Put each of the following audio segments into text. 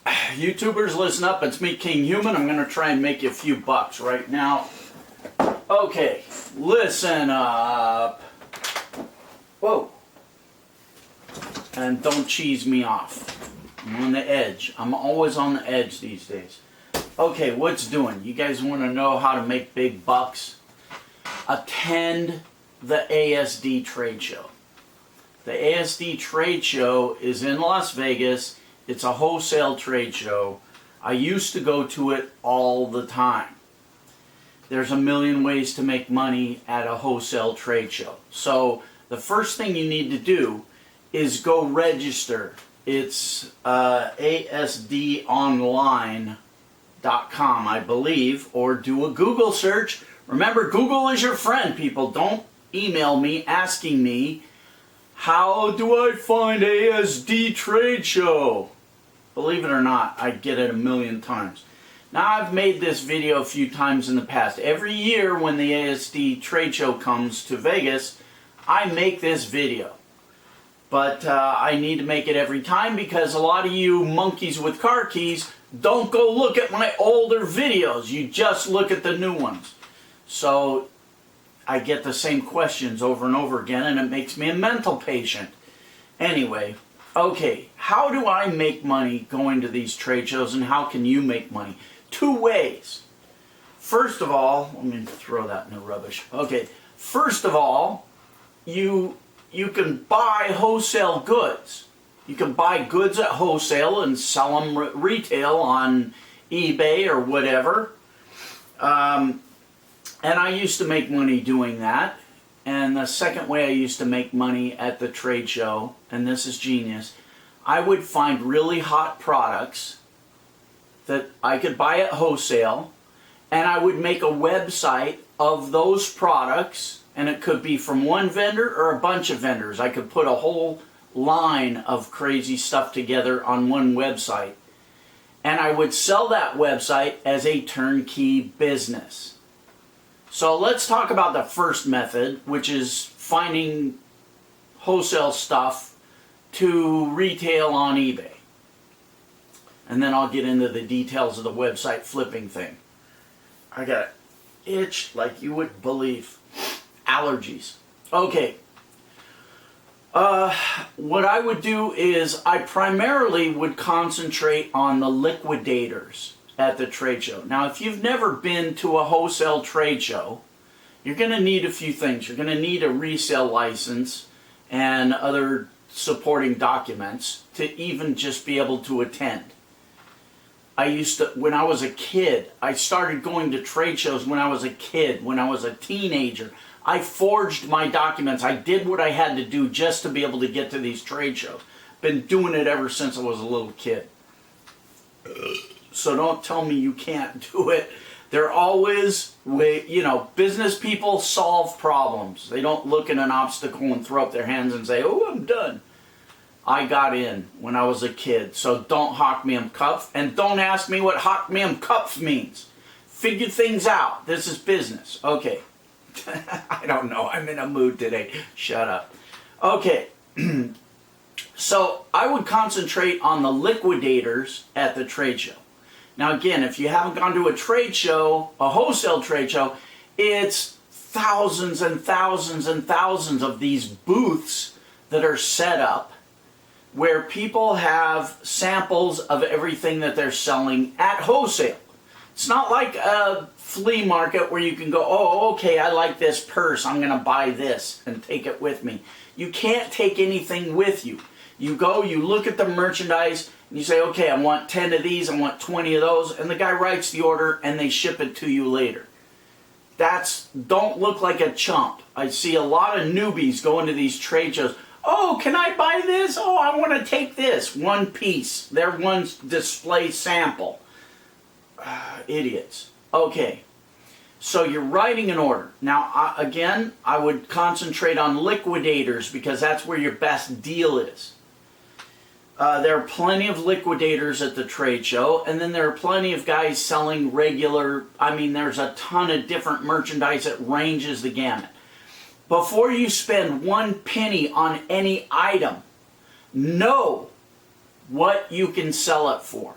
YouTubers, listen up. It's me, Kinghuman. I'm going to try and make you a few bucks right now. Okay, listen up. Whoa. And don't cheese me off. I'm on the edge. I'm always on the edge these days. Okay, what's doing? You guys want to know how to make big bucks? Attend the ASD trade show. The ASD trade show is in Las Vegas. It's a wholesale trade show. I used to go to it all the time. There's a million ways to make money at a wholesale trade show. So the first thing you need to do is go register. It's asdonline.com, I believe, or do a Google search. Remember, Google is your friend, people. Don't email me asking me, how do I find ASD trade show? Believe it or not, I get it a million times. Now, I've made this video a few times in the past. Every year when the ASD trade show comes to Vegas, I make this video. But I need to make it every time because a lot of you monkeys with car keys don't go look at my older videos. You just look at the new ones. So I get the same questions over and over again, and it makes me a mental patient. Anyway, okay, how do I make money going to these trade shows, and how can you make money? Two ways. First of all, let me throw that in the rubbish. Okay, first of all, you can buy wholesale goods. You can buy goods at wholesale and sell them retail on eBay or whatever. And I used to make money doing that. And the second way I used to make money at the trade show, and this is genius, I would find really hot products that I could buy at wholesale, and I would make a website of those products, and it could be from one vendor or a bunch of vendors. I could put a whole line of crazy stuff together on one website, and I would sell that website as a turnkey business. So let's talk about the first method, which is finding wholesale stuff to retail on eBay. And then I'll get into the details of the website flipping thing. I got an itch like you wouldn't believe. Allergies. Okay. What I would do is I primarily would concentrate on the liquidators at the trade show. Now, if you've never been to a wholesale trade show, you're going to need a few things. You're going to need a resale license and other supporting documents to even just be able to attend. When I was a kid, I started going to trade shows when I was a kid, when I was a teenager. I forged my documents. I did what I had to do just to be able to get to these trade shows. Been doing it ever since I was a little kid. So don't tell me you can't do it. They're always, business people solve problems. They don't look at an obstacle and throw up their hands and say, oh, I'm done. I got in when I was a kid, so don't hock me 'em cuff, and don't ask me what hock me 'em cuff means. Figure things out. This is business. Okay. I don't know. I'm in a mood today. Shut up. Okay. So I would concentrate on the liquidators at the trade show. Now again, if you haven't gone to a trade show, a wholesale trade show, it's thousands and thousands and thousands of these booths that are set up where people have samples of everything that they're selling at wholesale. It's not like a flea market where you can go, oh, okay, I like this purse, I'm going to buy this and take it with me. You can't take anything with you. You go, you look at the merchandise, and you say, okay, I want 10 of these, I want 20 of those, and the guy writes the order and they ship it to you later. Don't look like a chump. I see a lot of newbies going to these trade shows. Oh, can I buy this? Oh, I want to take this. One piece. Their one display sample. Idiots. Okay. So you're writing an order. Now, again, I would concentrate on liquidators because that's where your best deal is. There are plenty of liquidators at the trade show, and then there are plenty of guys selling there's a ton of different merchandise that ranges the gamut. Before you spend one penny on any item, know what you can sell it for.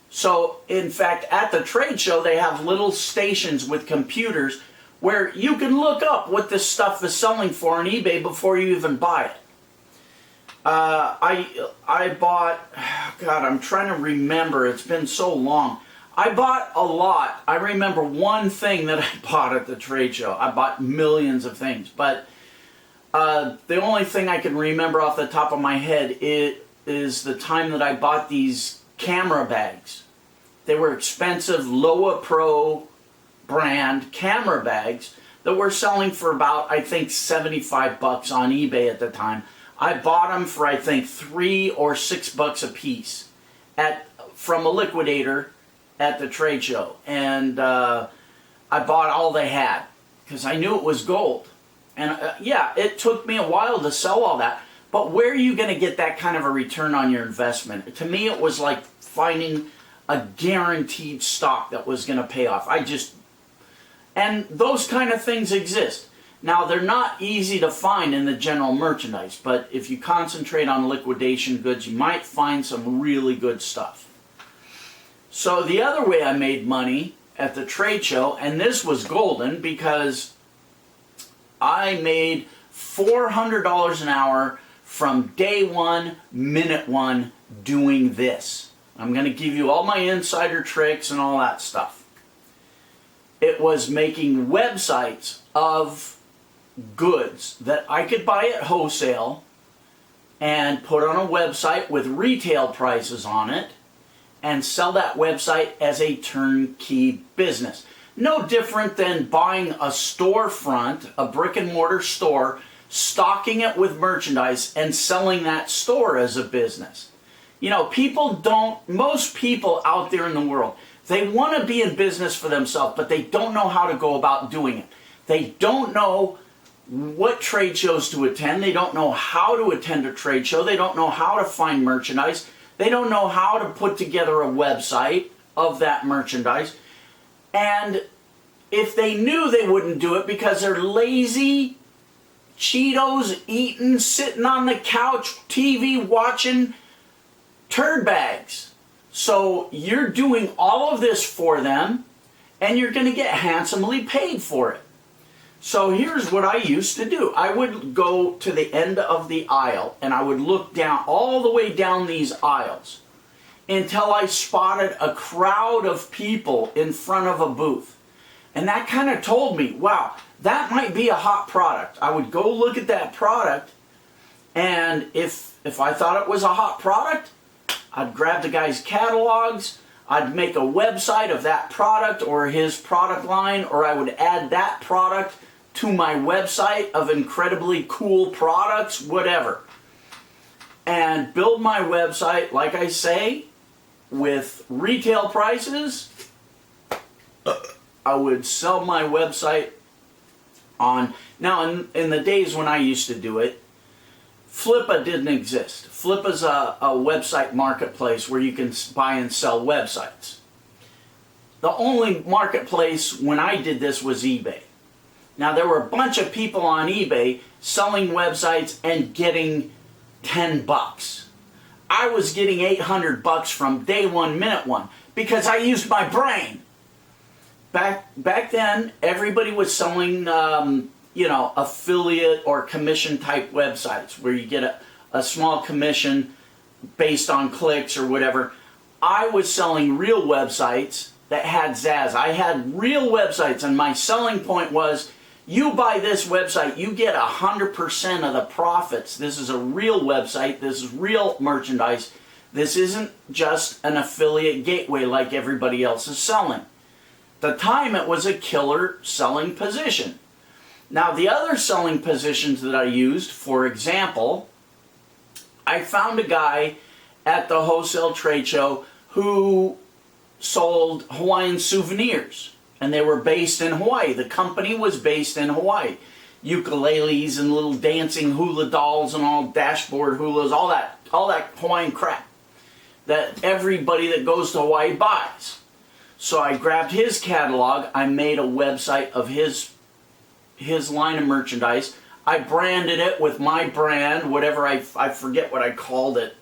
So, in fact, at the trade show, they have little stations with computers where you can look up what this stuff is selling for on eBay before you even buy it. I bought, God, I'm trying to remember, it's been so long. I bought a lot. I remember one thing that I bought at the trade show. I bought millions of things, but the only thing I can remember off the top of my head is the time that I bought these camera bags. They were expensive, Loa Pro brand camera bags that were selling for about, I think, 75 bucks on eBay at the time. I bought them for, I think, $3 or $6 a piece from a liquidator at the trade show. And I bought all they had because I knew it was gold. And yeah, it took me a while to sell all that. But where are you going to get that kind of a return on your investment? To me, it was like finding a guaranteed stock that was going to pay off. And those kind of things exist. Now, they're not easy to find in the general merchandise, but if you concentrate on liquidation goods, you might find some really good stuff. So the other way I made money at the trade show, and this was golden because I made $400 an hour from day one, minute one, doing this. I'm going to give you all my insider tricks and all that stuff. It was making websites of goods that I could buy at wholesale and put on a website with retail prices on it and sell that website as a turnkey business. No different than buying a storefront, a brick and mortar store, stocking it with merchandise and selling that store as a business. You know, most people out there in the world, they want to be in business for themselves, but they don't know how to go about doing it. They don't know what trade shows to attend. They don't know how to attend a trade show. They don't know how to find merchandise. They don't know how to put together a website of that merchandise. And if they knew, they wouldn't do it because they're lazy, Cheetos eating, sitting on the couch, TV watching turd bags. So you're doing all of this for them and you're going to get handsomely paid for it. So here's what I used to do. I would go to the end of the aisle and I would look down all the way down these aisles until I spotted a crowd of people in front of a booth. And that kind of told me, wow, that might be a hot product. I would go look at that product, and if I thought it was a hot product, I'd grab the guy's catalogs, I'd make a website of that product or his product line, or I would add that product to my website of incredibly cool products, whatever. And build my website, like I say, with retail prices. I would sell my website on... Now, in the days when I used to do it, Flippa didn't exist. Flippa's a website marketplace where you can buy and sell websites. The only marketplace when I did this was eBay. Now, there were a bunch of people on eBay selling websites and getting $10. I was getting $800 from day one, minute one, because I used my brain. Back then, everybody was selling, affiliate or commission type websites where you get a small commission based on clicks or whatever. I was selling real websites that had Zaz. I had real websites, and my selling point was, you buy this website, you get 100% of the profits. This is a real website. This is real merchandise. This isn't just an affiliate gateway like everybody else is selling. At the time, it was a killer selling position. Now, the other selling positions that I used, for example, I found a guy at the wholesale trade show who sold Hawaiian souvenirs. And they were based in Hawaii. The company was based in Hawaii. Ukuleles and little dancing hula dolls and all dashboard hulas, all that Hawaiian crap that everybody that goes to Hawaii buys. So I grabbed his catalog. I made a website of his line of merchandise. I branded it with my brand, whatever I forget what I called it.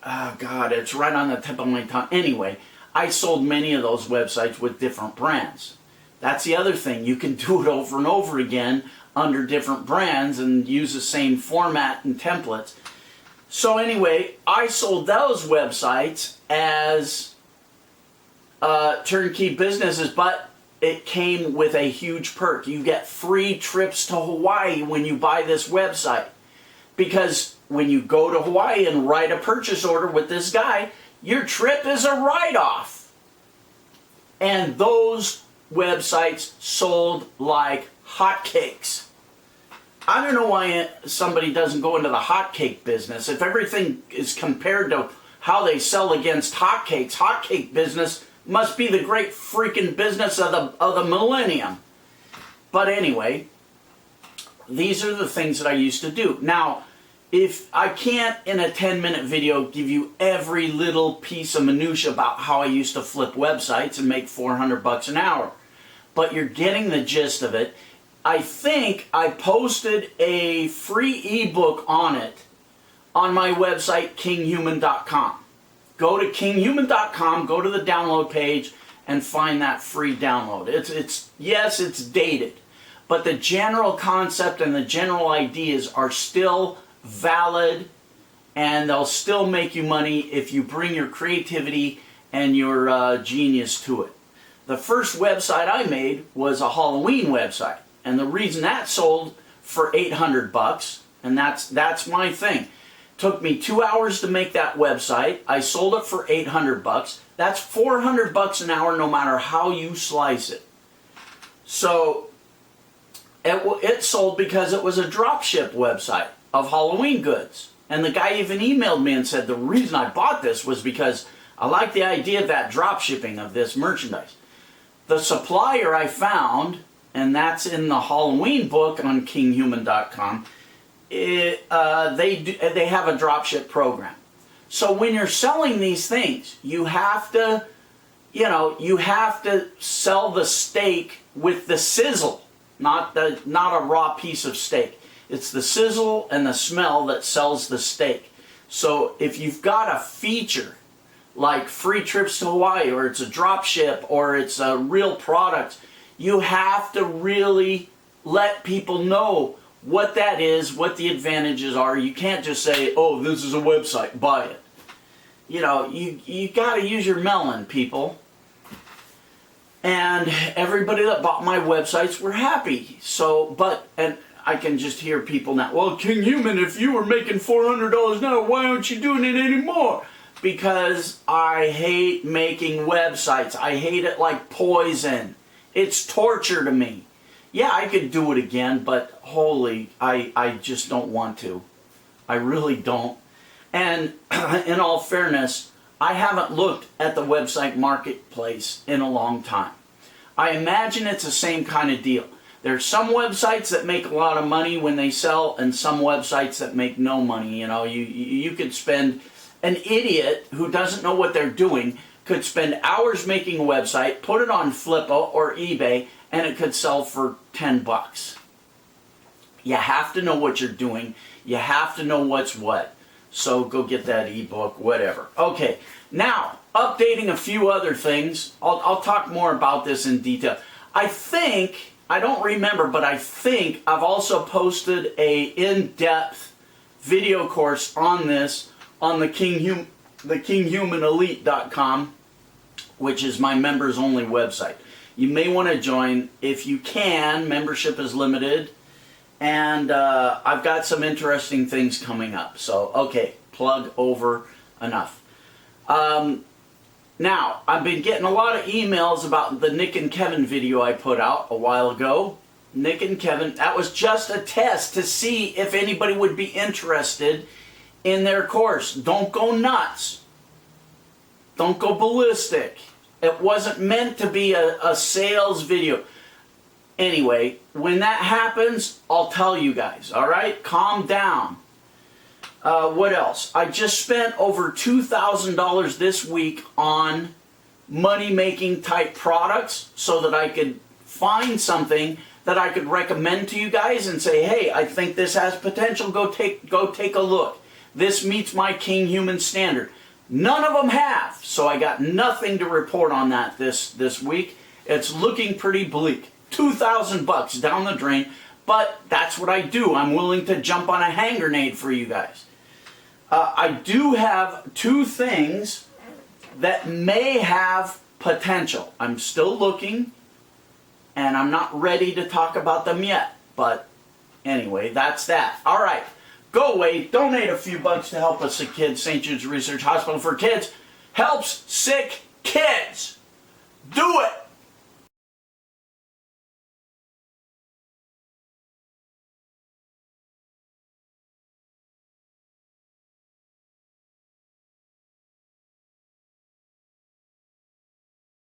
oh God, it's right on the tip of my tongue. Anyway, I sold many of those websites with different brands. That's the other thing. You can do it over and over again under different brands and use the same format and templates. So anyway, I sold those websites as turnkey businesses, but it came with a huge perk. You get free trips to Hawaii when you buy this website. Because when you go to Hawaii and write a purchase order with this guy, your trip is a write-off. And those websites sold like hotcakes. I don't know why somebody doesn't go into the hotcake business. If everything is compared to how they sell against hotcakes, hotcake business must be the great freaking business of the millennium. But anyway, these are the things that I used to do. Now, if I can't in a 10-minute video give you every little piece of minutia about how I used to flip websites and make $400 an hour, but you're getting the gist of it. I think I posted a free ebook on it on my website, Kinghuman.com. Go to Kinghuman.com, go to the download page, and find that free download. Yes, it's dated, but the general concept and the general ideas are still valid, and they'll still make you money if you bring your creativity and your genius to it. The first website I made was a Halloween website, and the reason that sold for $800, and that's my thing. Took me 2 hours to make that website. I sold it for $800. That's $400 an hour, no matter how you slice it. So it sold because it was a dropship website of Halloween goods. And the guy even emailed me and said the reason I bought this was because I like the idea of that drop shipping of this merchandise. The supplier I found, and that's in the Halloween book on Kinghuman.com, they have a dropship program. So when you're selling these things, you have to sell the steak with the sizzle, not a raw piece of steak. It's the sizzle and the smell that sells the steak. So if you've got a feature like free trips to Hawaii, or it's a drop ship, or it's a real product, you have to really let people know what that is, what the advantages are. You can't just say, oh, this is a website, buy it. You got to use your melon, people. And everybody that bought my websites were happy. And I can just hear people now, well, Kinghuman, if you were making $400 now, why aren't you doing it anymore? Because I hate making websites. I hate it like poison. It's torture to me. Yeah, I could do it again, but I just don't want to. I really don't. And in all fairness, I haven't looked at the website marketplace in a long time. I imagine it's the same kind of deal. There's some websites that make a lot of money when they sell, and some websites that make no money. You could spend, an idiot who doesn't know what they're doing could spend hours making a website, put it on Flippa or eBay, and it could sell for $10. You have to know what you're doing. You have to know what's what. So go get that ebook, whatever. Okay, now, updating a few other things. I'll talk more about this in detail. I don't remember, but I think I've also posted a in-depth video course on this on the Kinghumanelite.com, which is my members-only website. You may want to join if you can. Membership is limited, and I've got some interesting things coming up. So, okay, plug over, enough. Now, I've been getting a lot of emails about the Nick and Kevin video I put out a while ago. Nick and Kevin, that was just a test to see if anybody would be interested in their course. Don't go nuts. Don't go ballistic. It wasn't meant to be a sales video. Anyway, when that happens, I'll tell you guys, alright? Calm down. What else? I just spent over $2,000 this week on money-making type products so that I could find something that I could recommend to you guys and say, hey, I think this has potential. Go take a look. this meets my Kinghuman standard. None of them have, so I got nothing to report on that this week. It's looking pretty bleak. $2,000 down the drain, but that's what I do. I'm willing to jump on a hand grenade for you guys. I do have two things that may have potential. I'm still looking, and I'm not ready to talk about them yet. But anyway, that's that. All right, go away. Donate a few bucks to help a sick kid. St. Jude's Research Hospital for Kids helps sick kids. Do it.